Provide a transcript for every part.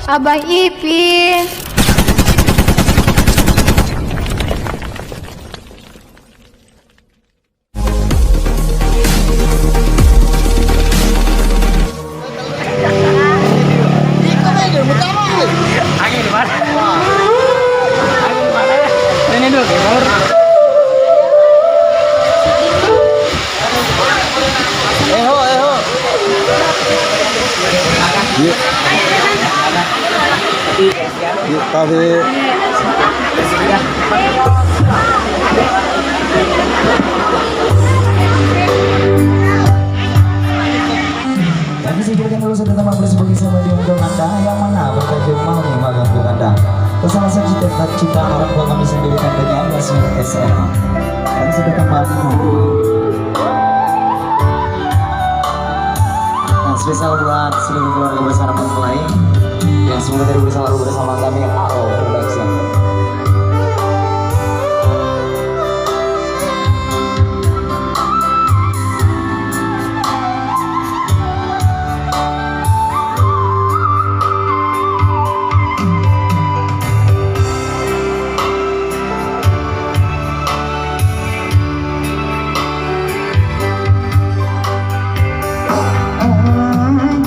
Abang Ipin. Angin di mana? Angin di mana? Ini dulu, Bor. Eho. Yuk. Yuk, tapi Kami singkirkan dulu satu teman bersebut sama di untuk anda yang mana bertajuk mau magang untuk anda bersama saya cita orang tua kami sendiri tentunya Yasmin SMA. Kami sudah kembali. Nah, spesial buat seluruh keluarga besar mempelai yang semoga tadi bersama kami Aro Production.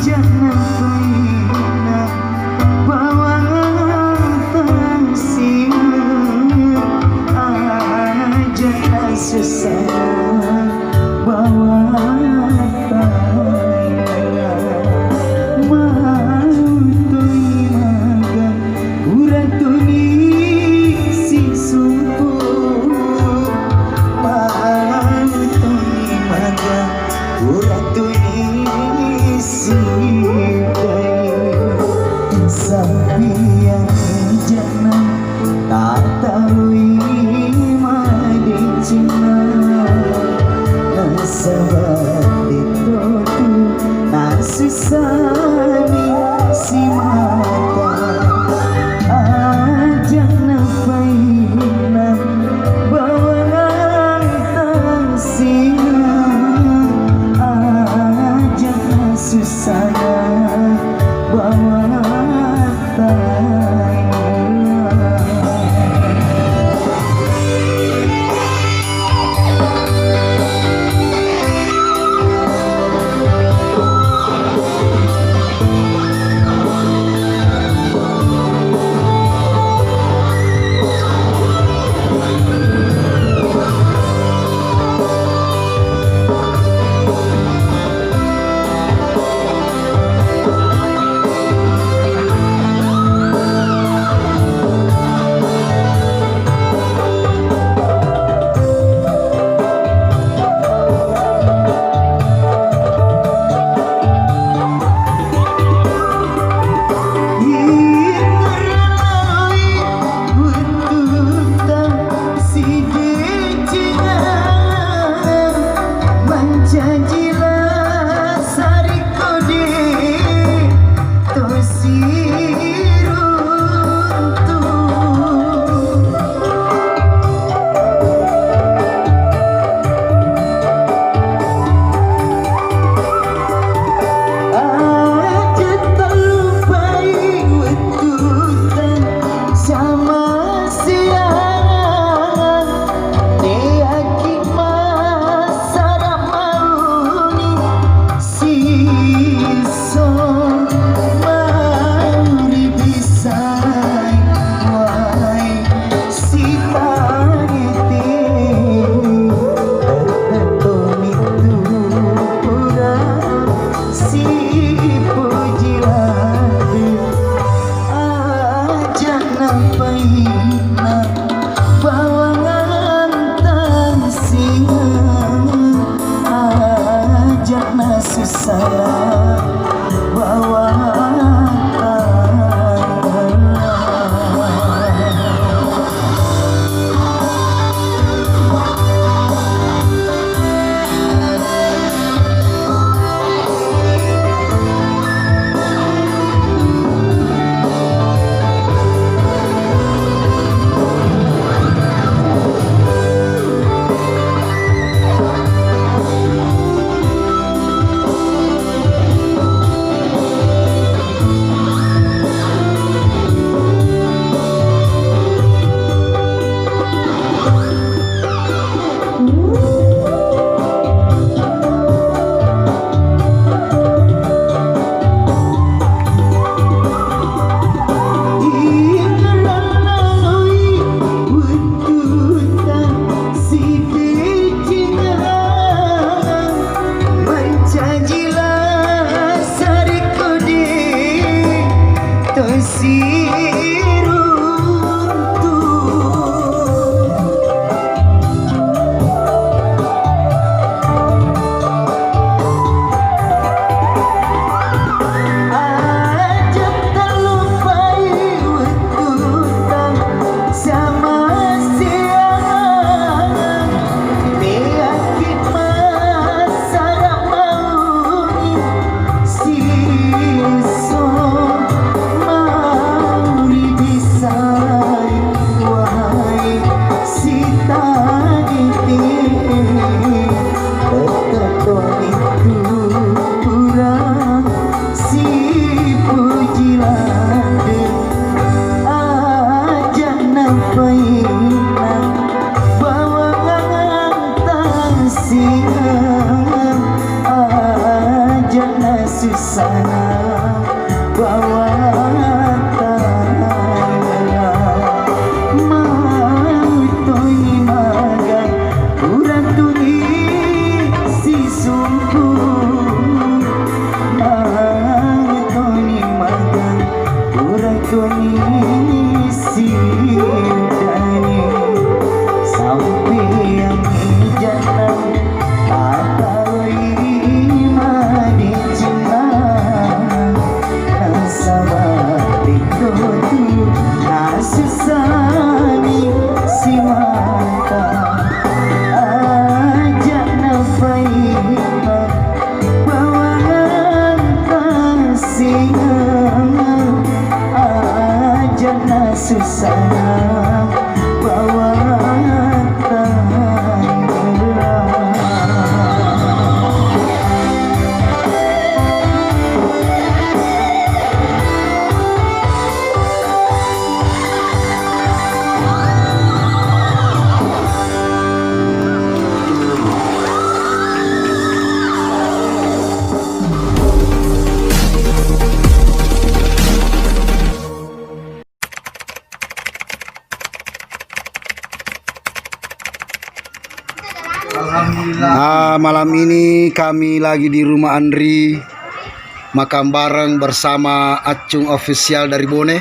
Jangan pernah bawa aja susah bawa Malam ini kami lagi di rumah Andri, makan bareng bersama Acung official dari Bone.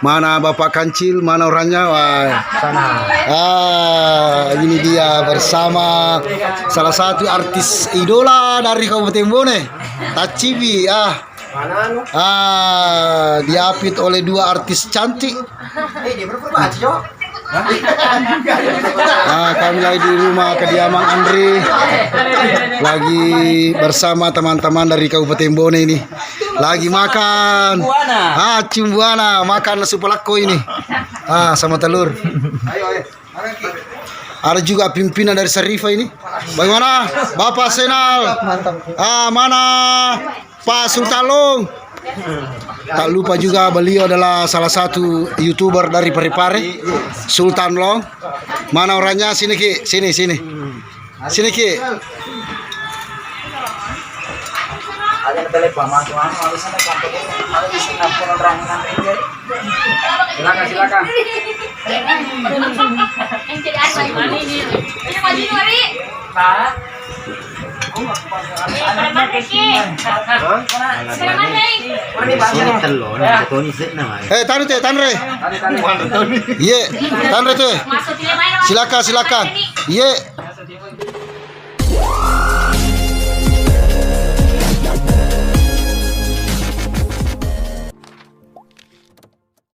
Mana Bapak Kancil, mana orangnya? Wah, Sana. Ini dia bersama salah satu artis idola dari Kabupaten Bone, Tacibi. Diapit oleh dua artis cantik. Kami lagi di rumah kediaman Andri, lagi bersama teman-teman dari Kabupaten Bone ini, lagi makan cumbuana, makan nasi pelako ini, sama telur. Ada juga pimpinan dari Sarifa ini. Bagaimana Bapak Senal? Mana Pak Sultalong? Tak lupa juga beliau adalah salah satu YouTuber dari Parepare, Sultan Long. Mana orangnya? Sini Ki, sini Ki. Silakan. Tanre. Iya, Tanre tuh. Silakan. Iya.